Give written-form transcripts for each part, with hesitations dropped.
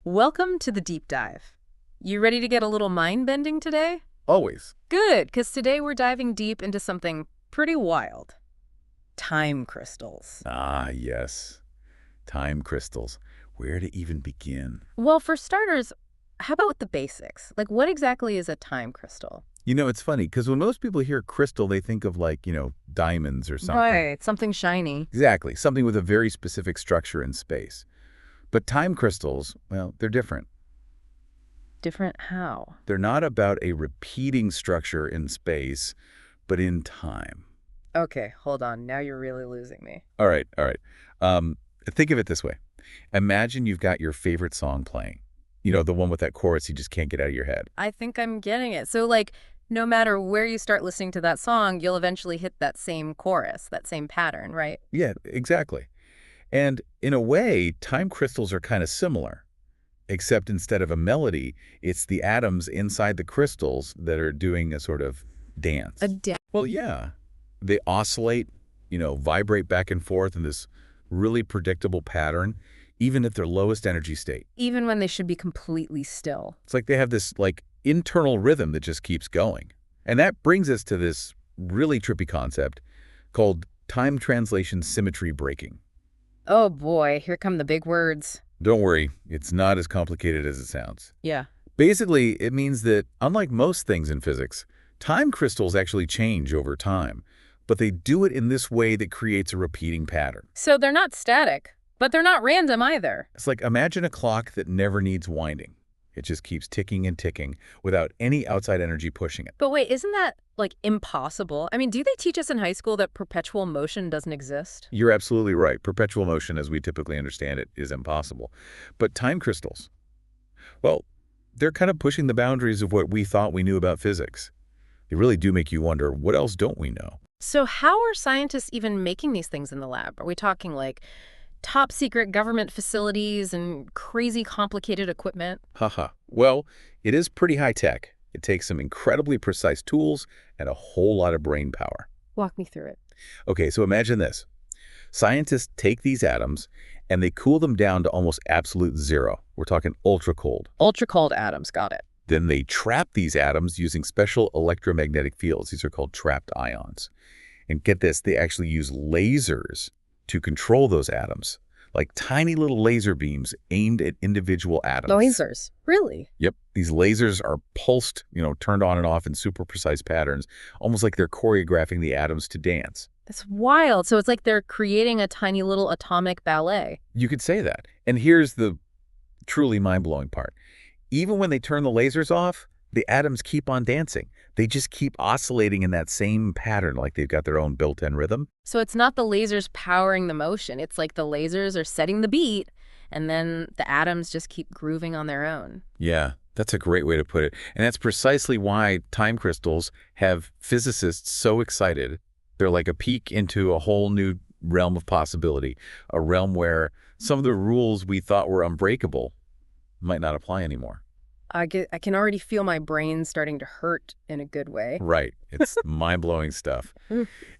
Welcome to the deep dive. You ready to get a little mind-bending today? Always. Good, because today we're diving deep into something pretty wild. Time crystals. Ah, yes. Time crystals. Where to even begin? Well, for starters, how about the basics? Like, what exactly is a time crystal? You know, it's funny, because when most people hear crystal, they think of diamonds or something. Right, something shiny. Exactly. Something with a very specific structure in space. But time crystals, well, they're different. Different how? They're not about a repeating structure in space, but in time. Okay, hold on. Now you're really losing me. All right, all right. Think of it this way. Imagine you've got your favorite song playing. You know, the one with that chorus you just can't get out of your head. I think I'm getting it. So, like, no matter where you start listening to that song, you'll eventually hit that same chorus, that same pattern, right? Yeah, exactly. And in a way, time crystals are kind of similar, except instead of a melody, it's the atoms inside the crystals that are doing a sort of dance. Well, yeah. They oscillate, vibrate back and forth in this really predictable pattern, even at their lowest energy state. Even when they should be completely still. It's like they have this, internal rhythm that just keeps going. And that brings us to this really trippy concept called time translation symmetry breaking. Oh boy, here come the big words. Don't worry, it's not as complicated as it sounds. Yeah. Basically, it means that, unlike most things in physics, time crystals actually change over time, but they do it in this way that creates a repeating pattern. So they're not static, but they're not random either. It's like, imagine a clock that never needs winding. It just keeps ticking and ticking without any outside energy pushing it. But wait, isn't that, like, impossible? I mean, do they teach us in high school that perpetual motion doesn't exist? You're absolutely right. Perpetual motion, as we typically understand it, is impossible. But time crystals, well, they're kind of pushing the boundaries of what we thought we knew about physics. They really do make you wonder, what else don't we know? So how are scientists even making these things in the lab? Are we talking, like, top secret government facilities and crazy complicated equipment? Haha. Well, it is pretty high tech. It takes some incredibly precise tools and a whole lot of brain power. Walk me through it. Okay, so imagine this. Scientists take these atoms and they cool them down to almost absolute zero. We're talking ultra cold. Ultra cold atoms, got it. Then they trap these atoms using special electromagnetic fields. These are called trapped ions. And get this, they actually use lasers to control those atoms, like tiny little laser beams aimed at individual atoms. Lasers? Really? Yep. These lasers are pulsed, turned on and off in super precise patterns, almost like they're choreographing the atoms to dance. That's wild. So it's like they're creating a tiny little atomic ballet. You could say that. And here's the truly mind-blowing part. Even when they turn the lasers off, the atoms keep on dancing. They just keep oscillating in that same pattern, like they've got their own built-in rhythm. So it's not the lasers powering the motion. It's like the lasers are setting the beat, and then the atoms just keep grooving on their own. Yeah, that's a great way to put it. And that's precisely why time crystals have physicists so excited. They're like a peek into a whole new realm of possibility, a realm where some of the rules we thought were unbreakable might not apply anymore. I can already feel my brain starting to hurt in a good way. Right. It's mind-blowing stuff.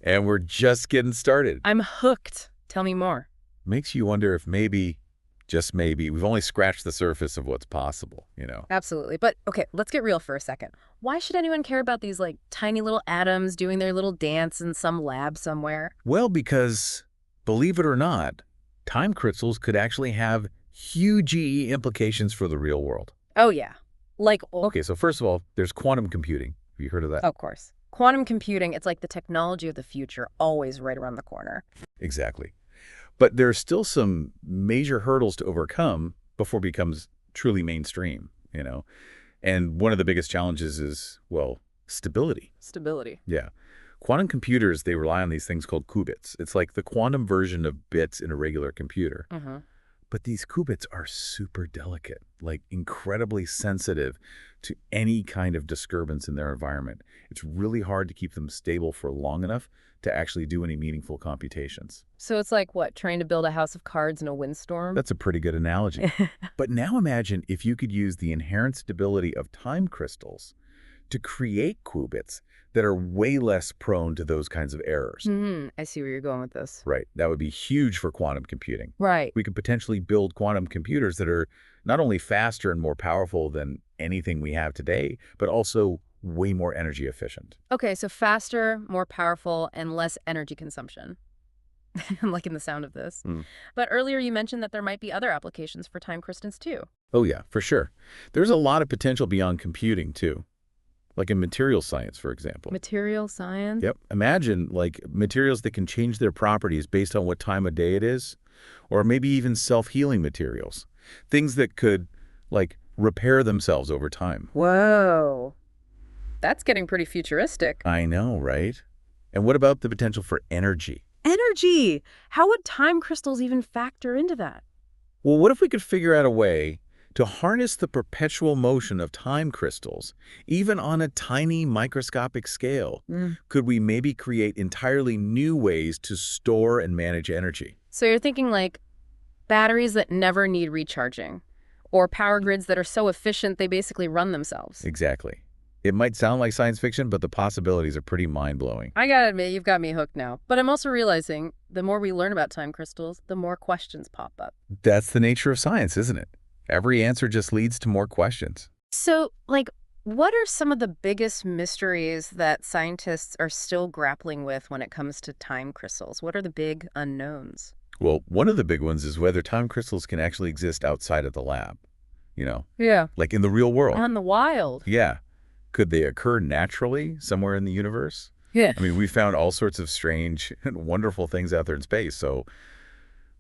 And we're just getting started. I'm hooked. Tell me more. Makes you wonder if maybe, just maybe, we've only scratched the surface of what's possible, Absolutely. But okay, let's get real for a second. Why should anyone care about these, like, tiny little atoms doing their little dance in some lab somewhere? Well, because, believe it or not, time crystals could actually have huge implications for the real world. Oh, yeah. Like, Okay, so first of all, there's quantum computing. Have you heard of that? of course. Quantum computing, it's like the technology of the future, always right around the corner. Exactly. But there are still some major hurdles to overcome before it becomes truly mainstream, And one of the biggest challenges is, well, stability. Stability. Yeah. Quantum computers, they rely on these things called qubits. It's like the quantum version of bits in a regular computer. Mm-hmm. But these qubits are super delicate, like incredibly sensitive to any kind of disturbance in their environment. It's really hard to keep them stable for long enough to actually do any meaningful computations. So it's like, what, trying to build a house of cards in a windstorm? That's a pretty good analogy. But now imagine if you could use the inherent stability of time crystals to create qubits that are way less prone to those kinds of errors. I see where you're going with this. Right. That would be huge for quantum computing. Right. We could potentially build quantum computers that are Not only faster and more powerful than anything we have today, but also way more energy efficient. Okay, so faster, more powerful, and less energy consumption. I'm liking the sound of this. Hmm. But earlier you mentioned that there might be other applications for time crystals too. Oh yeah, for sure. There's a lot of potential beyond computing too, like in material science, for example. Material science? Yep. Imagine like materials that can change their properties based on what time of day it is, or maybe even self-healing materials. Things that could like repair themselves over time. Whoa. That's getting pretty futuristic. I know, right? And what about the potential for energy? Energy! How would time crystals even factor into that? Well, what if we could figure out a way to harness the perpetual motion of time crystals, even on a tiny microscopic scale? Could we maybe create entirely new ways to store and manage energy? So you're thinking like batteries that never need recharging, or power grids that are so efficient they basically run themselves. Exactly. It might sound like science fiction, but the possibilities are pretty mind-blowing. I gotta admit, you've got me hooked now. But I'm also realizing the more we learn about time crystals, the more questions pop up. That's the nature of science, isn't it? Every answer just leads to more questions. So, like, what are some of the biggest mysteries that scientists are still grappling with when it comes to time crystals? What are the big unknowns? Well, one of the big ones is whether time crystals can actually exist outside of the lab. Yeah. Like in the real world. Out in the wild. Yeah. Could they occur naturally somewhere in the universe? Yeah. I mean, we found all sorts of strange and wonderful things out there in space, so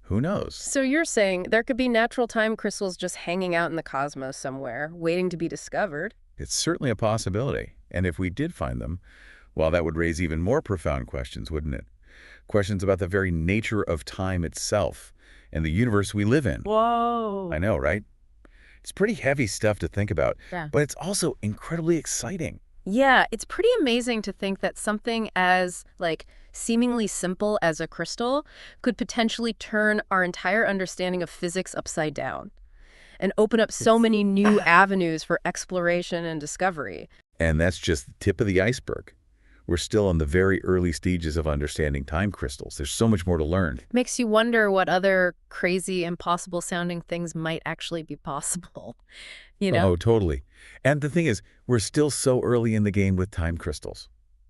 who knows? So you're saying there could be natural time crystals just hanging out in the cosmos somewhere, waiting to be discovered? It's certainly a possibility. And if we did find them, well, that would raise even more profound questions, wouldn't it? Questions about the very nature of time itself and the universe we live in. Whoa. I know, right? It's pretty heavy stuff to think about, Yeah. but it's also incredibly exciting. Yeah, it's pretty amazing to think that something as, like, seemingly simple as a crystal could potentially turn our entire understanding of physics upside down and open up so many new avenues for exploration and discovery. And that's just the tip of the iceberg. We're still in the very early stages of understanding time crystals. There's so much more to learn. Makes you wonder what other crazy, impossible-sounding things might actually be possible, you know? Oh, totally. And the thing is, we're still so early in the game with time crystals.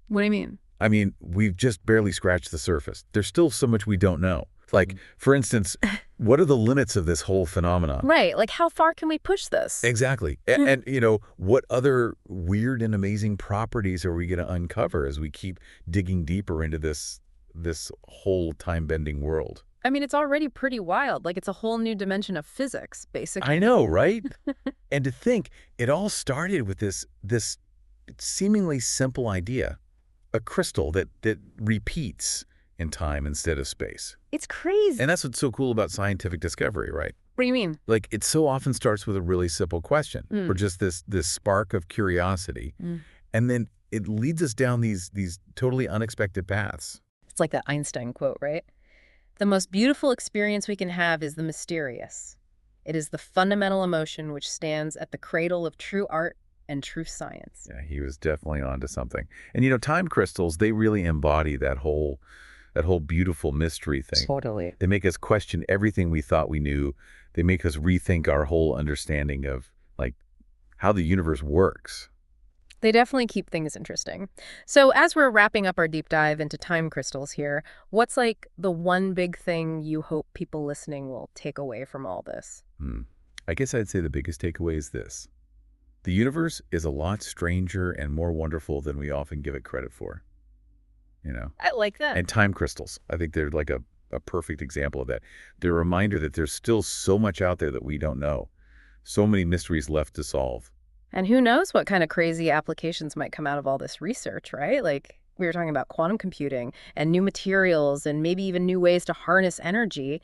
What do you mean? I mean, we've just barely scratched the surface. There's still so much we don't know. Like, for instance, what are the limits of this whole phenomenon? Right, like how far can we push this? Exactly. And, what other weird and amazing properties are we going to uncover as we keep digging deeper into this whole time-bending world? I mean, it's already pretty wild. Like, it's a whole new dimension of physics, basically. I know, right? And to think, it all started with this seemingly simple idea, a crystal that repeats in time instead of space. It's crazy. And that's what's so cool about scientific discovery, right? What do you mean? Like, it so often starts with a really simple question or just this spark of curiosity. And then it leads us down these totally unexpected paths. It's like that Einstein quote, right? The most beautiful experience we can have is the mysterious. It is the fundamental emotion which stands at the cradle of true art and true science. Yeah, he was definitely onto something. And time crystals, they really embody that whole beautiful mystery thing. Totally. They make us question everything we thought we knew. They make us rethink our whole understanding of like how the universe works. They definitely keep things interesting. So as we're wrapping up our deep dive into time crystals here, what's like the one big thing you hope people listening will take away from all this? I guess I'd say the biggest takeaway is this. The universe is a lot stranger and more wonderful than we often give it credit for. I like that. And time crystals, I think they're like a perfect example of that. They're a reminder that there's still so much out there that we don't know. So many mysteries left to solve. And who knows what kind of crazy applications might come out of all this research, right? Like we were talking about quantum computing and new materials and maybe even new ways to harness energy.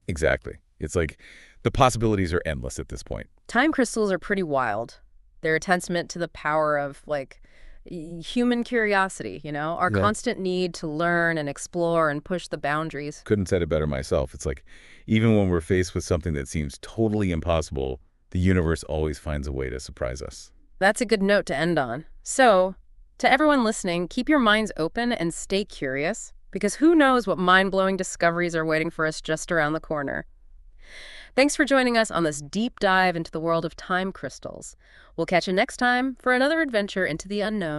Exactly. It's like the possibilities are endless at this point. Time crystals are pretty wild. They're a testament to the power of like human curiosity, our constant need to learn and explore and push the boundaries. Couldn't said it better myself. It's like even when we're faced with something that seems totally impossible, the universe always finds a way to surprise us. That's a good note to end on. So, to everyone listening, keep your minds open and stay curious, because who knows what mind-blowing discoveries are waiting for us just around the corner. Thanks for joining us on this deep dive into the world of time crystals. We'll catch you next time for another adventure into the unknown.